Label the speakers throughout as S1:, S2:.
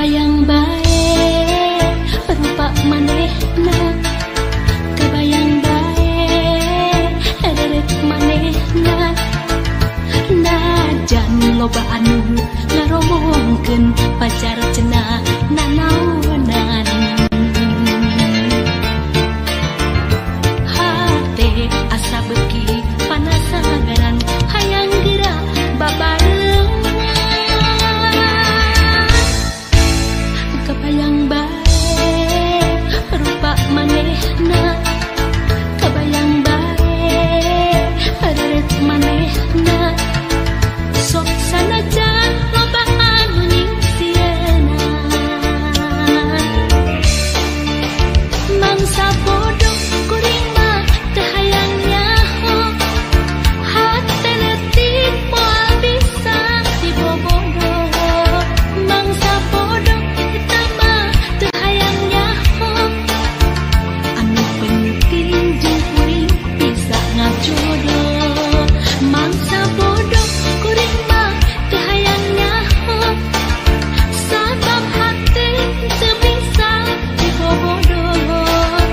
S1: Kebayang bae rupa manehna, kebayang bae deret manehna. Najan loba anu ngaromongkeun pacar cenah nanaonan. Hate asa beuki panasaran hayang geura babarengan. Kebayang bae rupa manehna, kebayang bae deret manehna. Sok sanajan loba anu nyingsieunan, mangsa bodoh kuring mah teu hayang nyaho. Hate leutik moal bisa dibobogoh, mangsa bodoh eta mah teu hayang nyaho. Anu penting jeung kuring bisa ngajodoh, mangsa bodoh kuring mah teu hayang nyaho. Sabab hate teu bisa dibobogoh,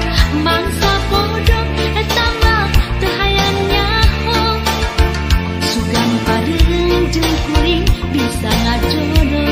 S1: mangsa bodoh eta mah teu hayang nyaho. Sugan pareung jeung kuring bisa ngajodoh.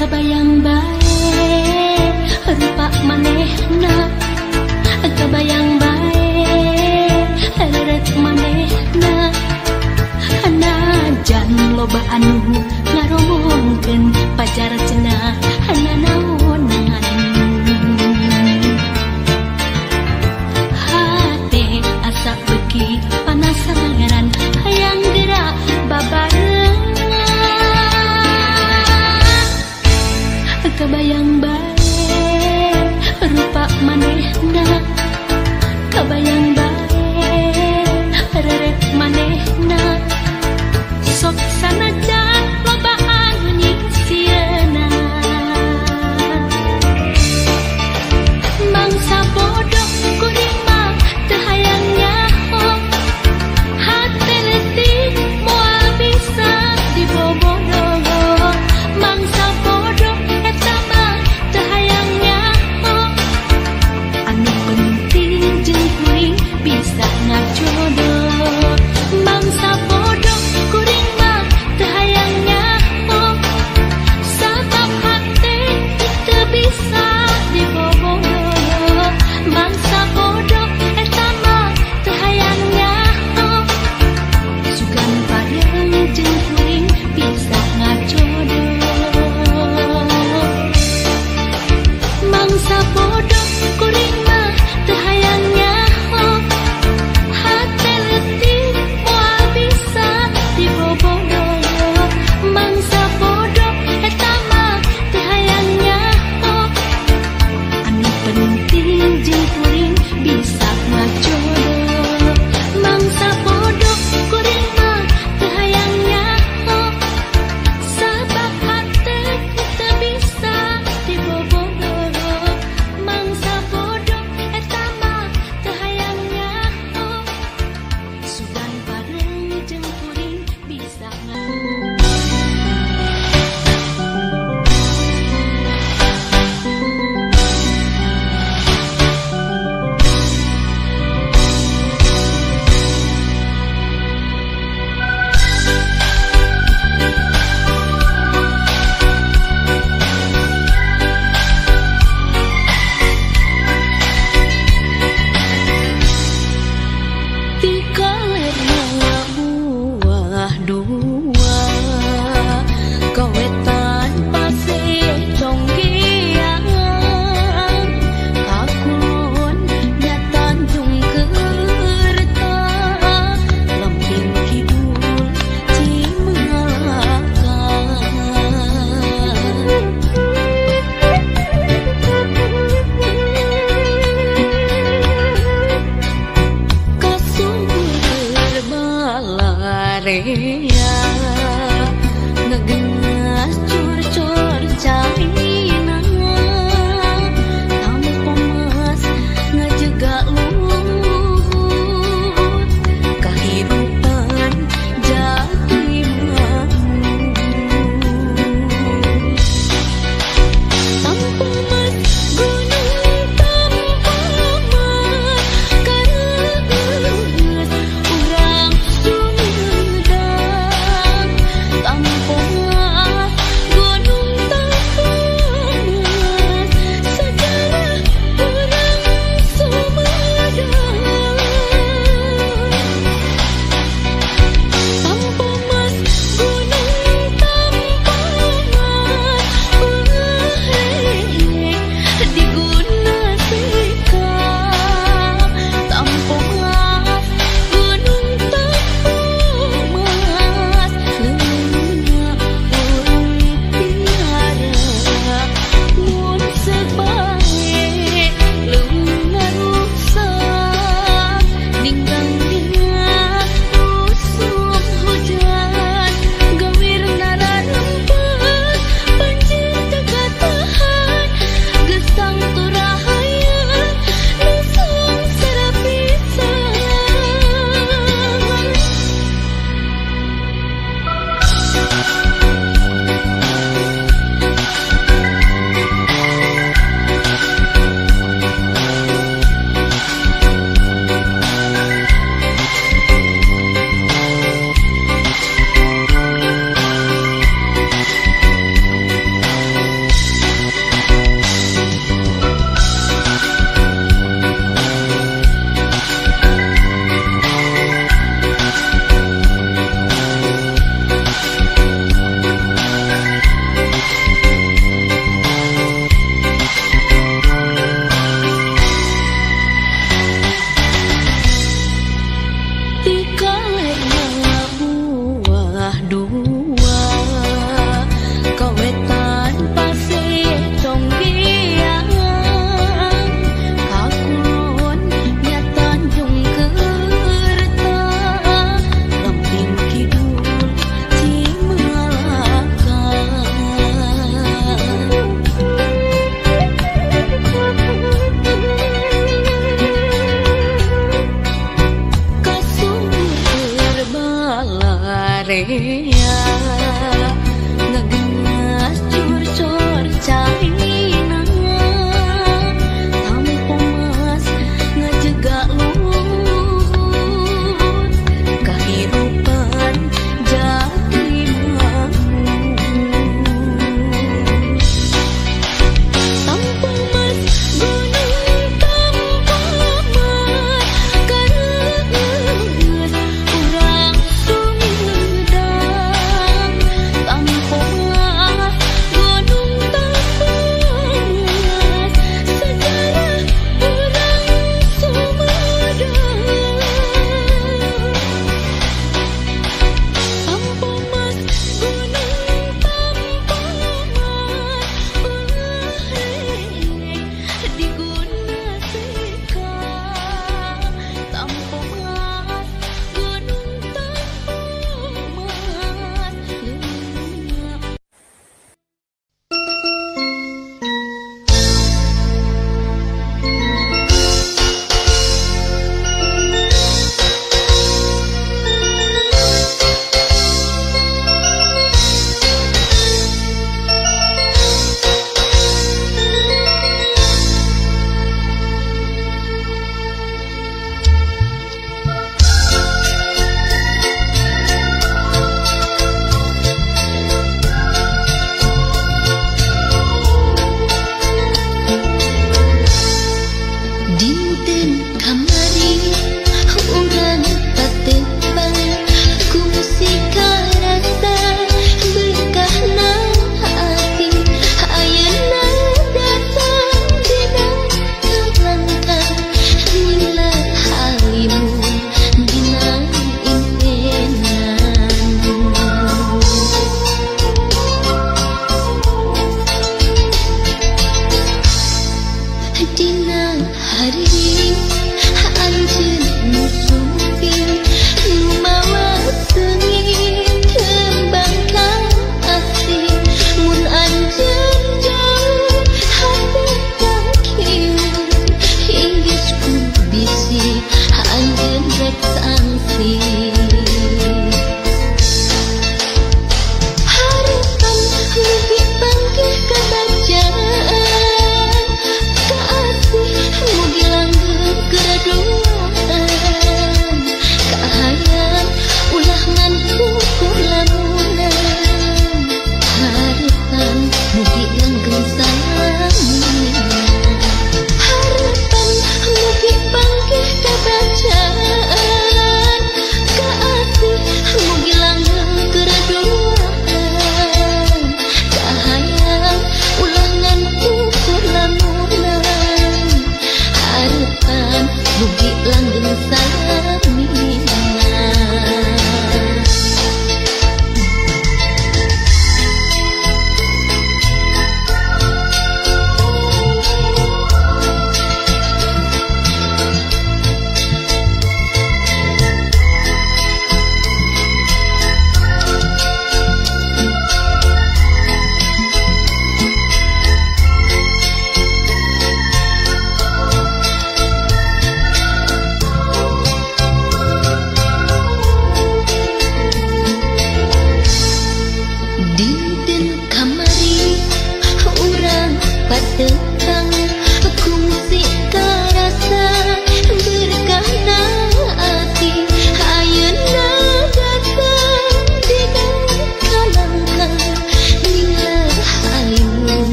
S1: Kebayang bae rupa manehna, kebayang bae deret manehna. Najan loba anu ngaromongkeun pacar cenah nanaonan. Hate asa beuki panasaran hayang geura babarengan. Kebayang bae rupa manehna, kebayang bae deret manehna. Sok sanajan loba anu nyingsieunan, mangsa bodoh kuring mah teu hayang nyaho. Hate leutik moal bisa dibobogoh, mangsa bodoh eta mah teu hayang nyaho. Anu penting jeung kuring bisa ngajodoh, mangsa bodoh kuring mah teu hayang nyaho. Sabab hate teu bisa dibobogoh, mangsa bodoh eta mah teu hayang nyaho. Sugan pareung jeung kuring bisa ngajodoh, mangsa bodoh kuring mah teu hayang nyaho. Hate leutik moal bisa dibobogoh, mangsa bodoh eta mah teu hayang nyaho. Anu penting jeung kuring bisa ngajodoh, mangsa bodoh kuring mah teu hayang nyaho. Sabab hate teu bisa dibobogoh, mangsa ngegengas cur-cur caina tamu pemas ngajegak luhur kehidupan jati ngegengas cur-cur caina tamu pemas ngajegak luhur kehidupan jati Anjir musuh nu mawa sengit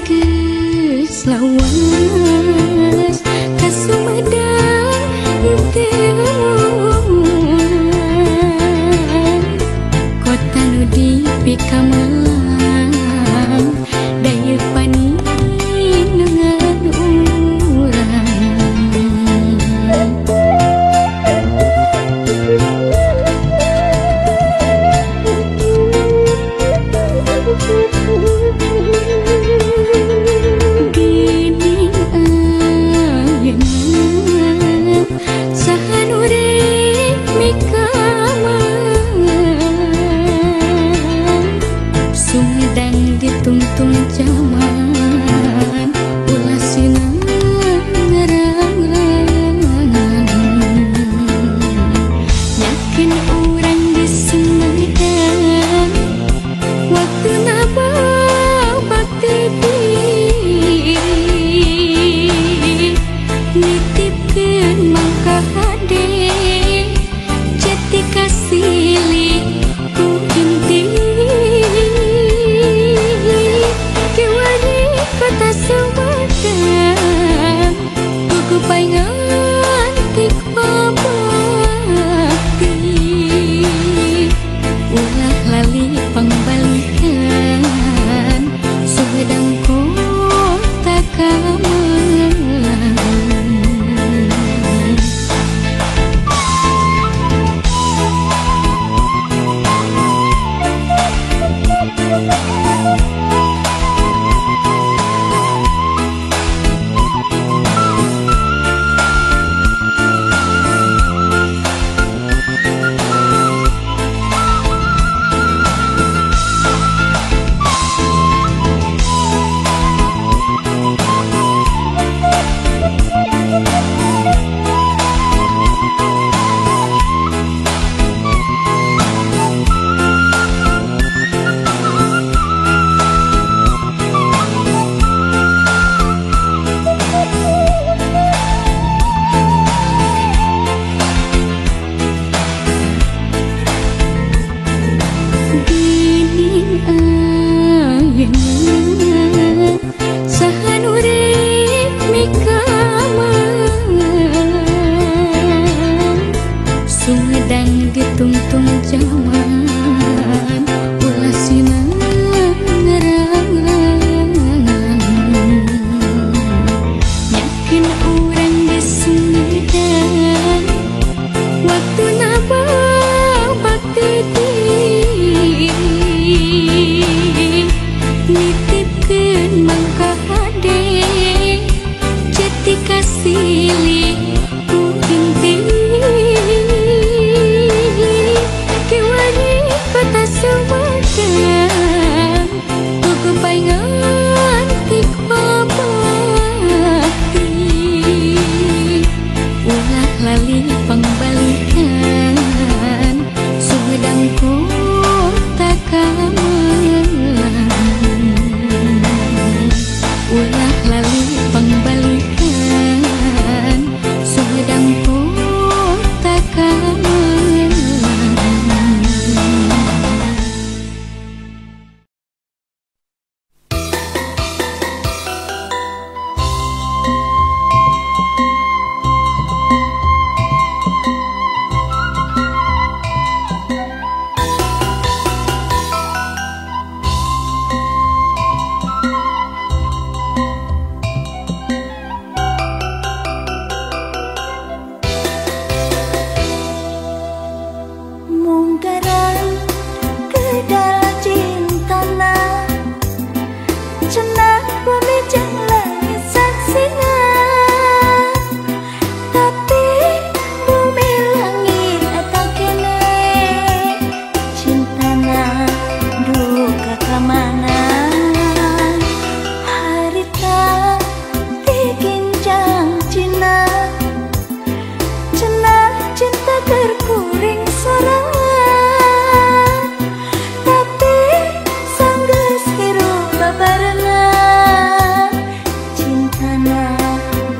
S2: geus lawas ka Sumedang kota nu dipikamelang daya paninengan urang gini ayeuna saha nu rek mikaman Sumedang ditungtung zaman ulah sinang ngarang-rangan yakin urang di Sumedang waktu naba bakti diri nitipkeun mangka hade jati kasili ku inti kewani kota Sumedang buku paingan tik pabakti ulah lali pangbalikan Sumedang kota kamelang gini ayeuna saha nu rek mikaman Sumedang ditungtung zaman ulah sinang ngarang-rangan yakin urang di Sumedang waktu naba bakti diri nitipkeun mangka hade jati kasili ku inti kewani kota Sumedang buku paingan tik pabakti ulah lali pangbalikan Sumedang kota kamelang ulah lali pangbalikan Sumedang kota kamelang
S3: munggaran ke dalam cintana cenah pemijang langit saksina tapi bumi langit atau kene cintana duka kamana harita diginjang cina cenah cinta terkuring sorangan tapi sanggeus hirup babarengan cintana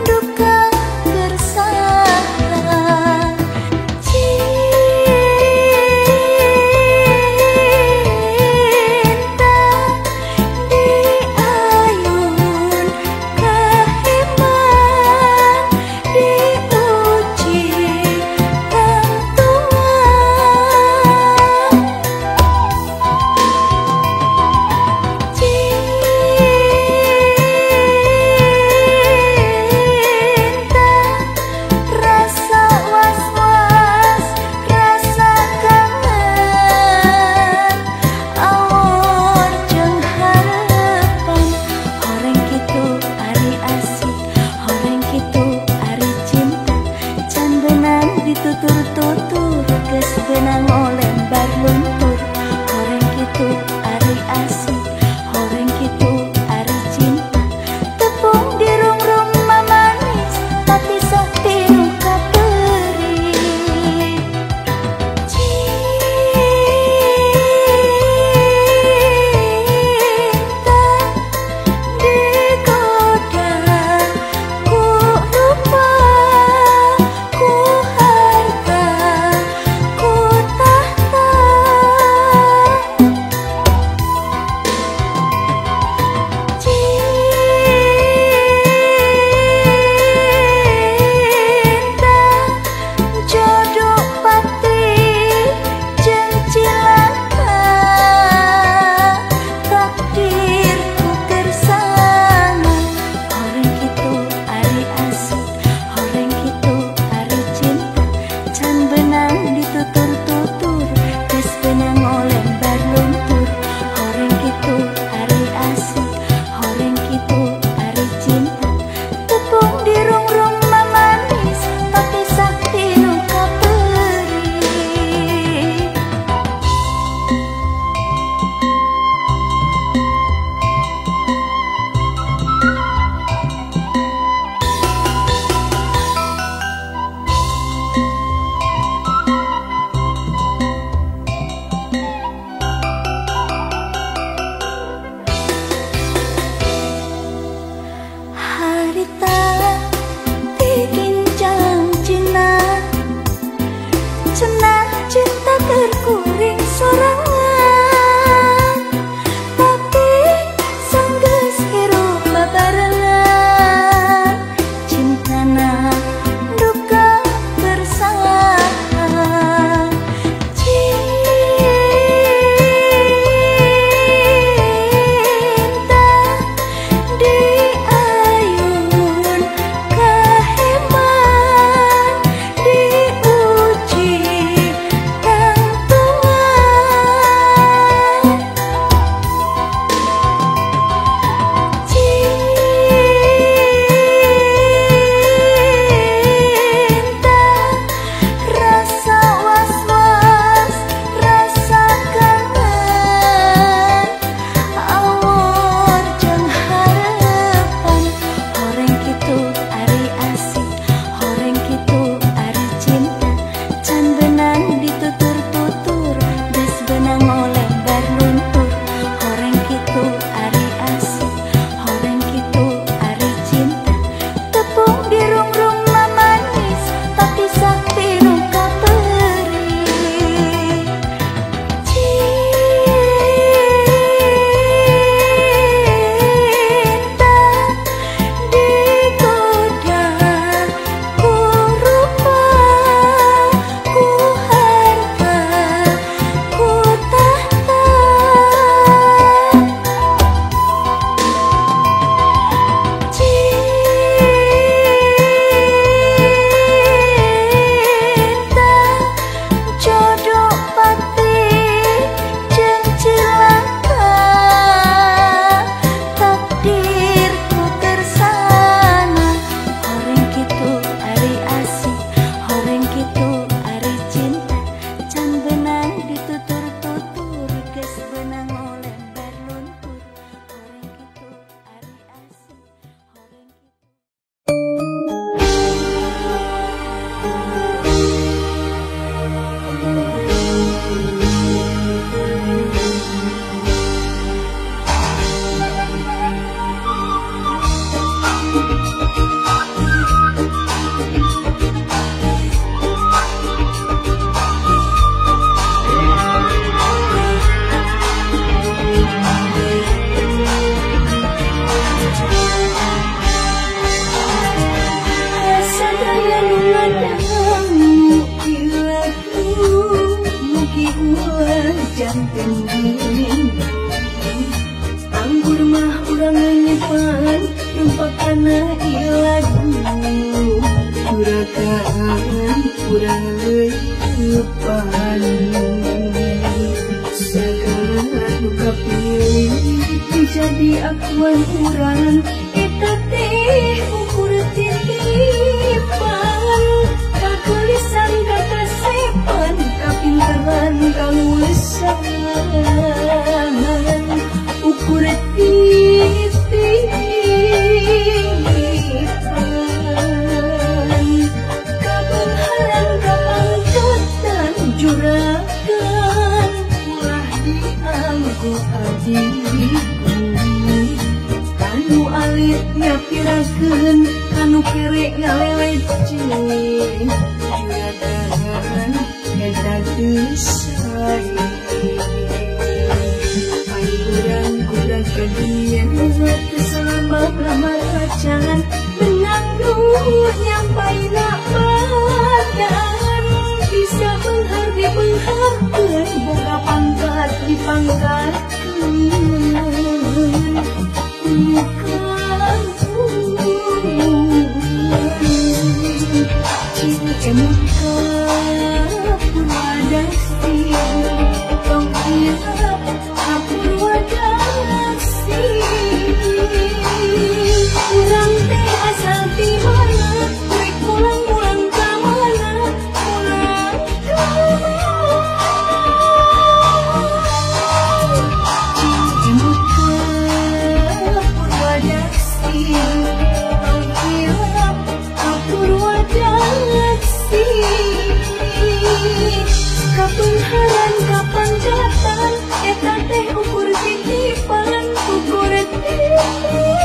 S3: duka bersalah cinta juragan kurang leupan segala duka pilih jadi akuan urang eta teh ukur titipan kakulisan kakasepan kapinteran kalulisan ukur titipan kabenharan kapangkatan juragan ulah dianggo adikku kanu alit nyapirakeun kanu kere ngalelecing juragan eta teu sae ai urang kuda kadieu keselama lamar acan benang duh nyampaina badan bisa benghar dibengharkeun boga pangkat dipangkatkeun kapenharan kapanjatan eta teh ukur titipan ukur titipan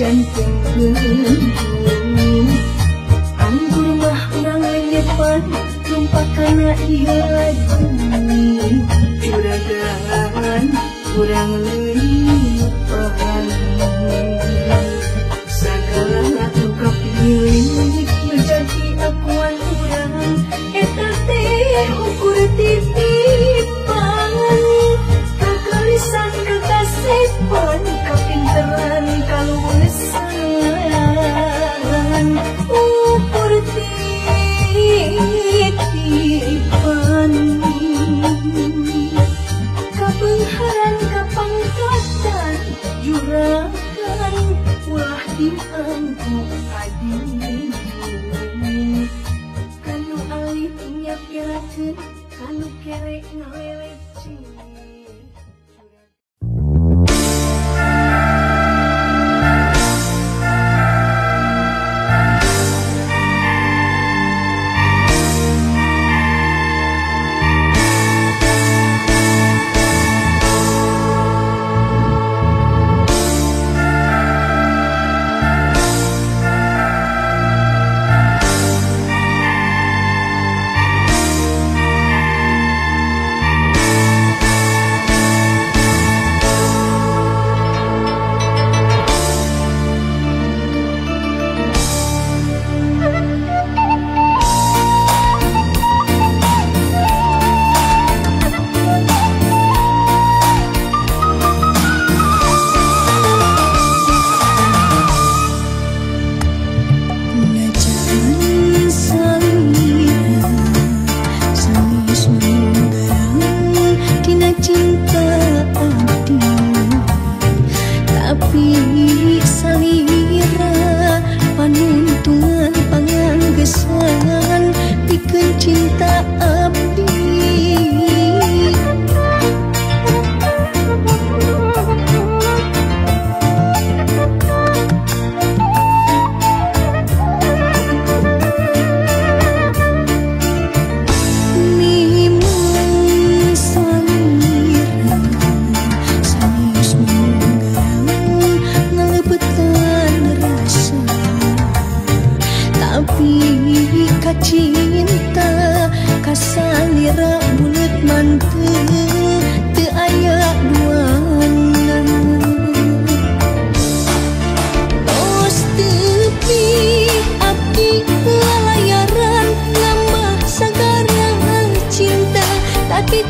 S3: jantung gendung anggur mah urang lenyepan lumpakana ieu lagu juragan urang leupan sagala duka pilih jadi akuan urang eta teh ukur titipan kakalisan kakasepan kapinteran kalulesan ukur titipan kabengharan kapangkatan juragan ulah dianggo adikku kanu alif nyapirakeun kanu kere ngalelecing.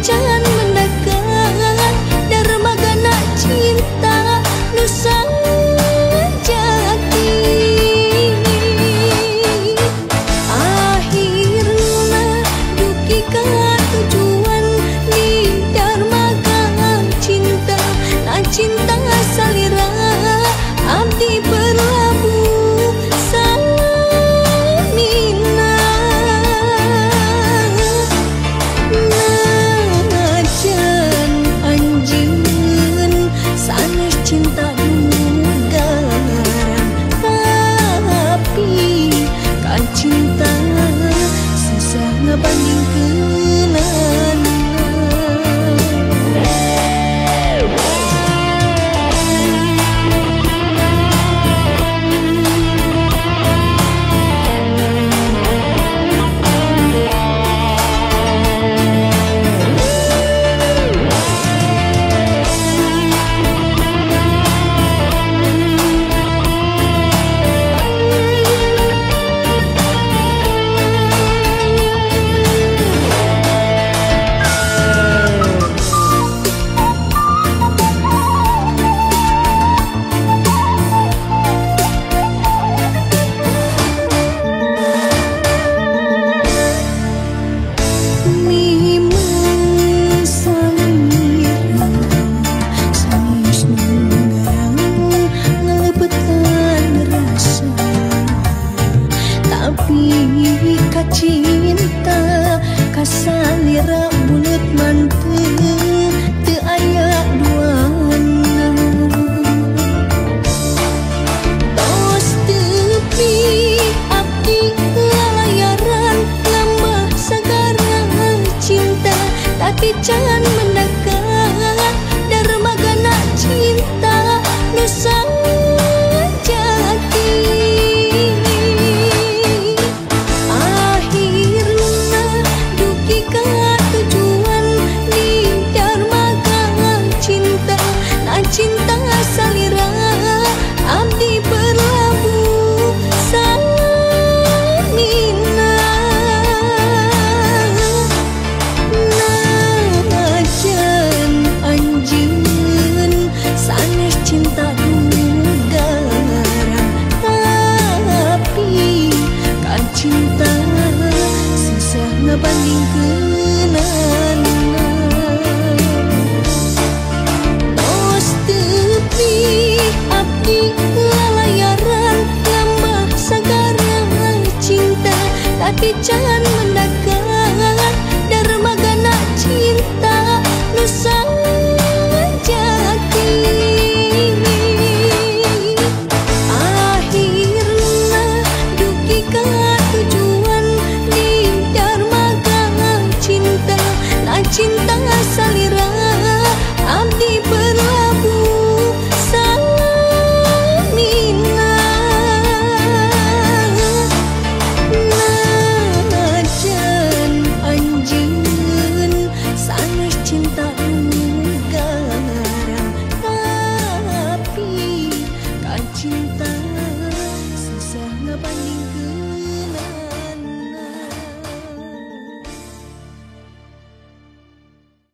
S1: can mendekat dermagana cinta nusa jati akhirna duki ka tujuan di dermaga cinta na cinta salira abdi berlabuh salamina najan anjeun sanes cinta dugaran tapi kan cinta susah ngebandingkeun cinta kasalira bulut manteu teu aya duana tos tepi abdi lalayaran lembah sagara cinta tapi can mendekat dermagana cinta nusa jati cinta salira abdi berlabuh salamina najan anjeun sanes cinta dugaran tapi kan cinta susah ngebandingkeun abdi lalayaran lembah sagara cinta tapi can mendekat dermagana cinta nusa jati akhirna duki ka tujuan di dermaga cinta na cinta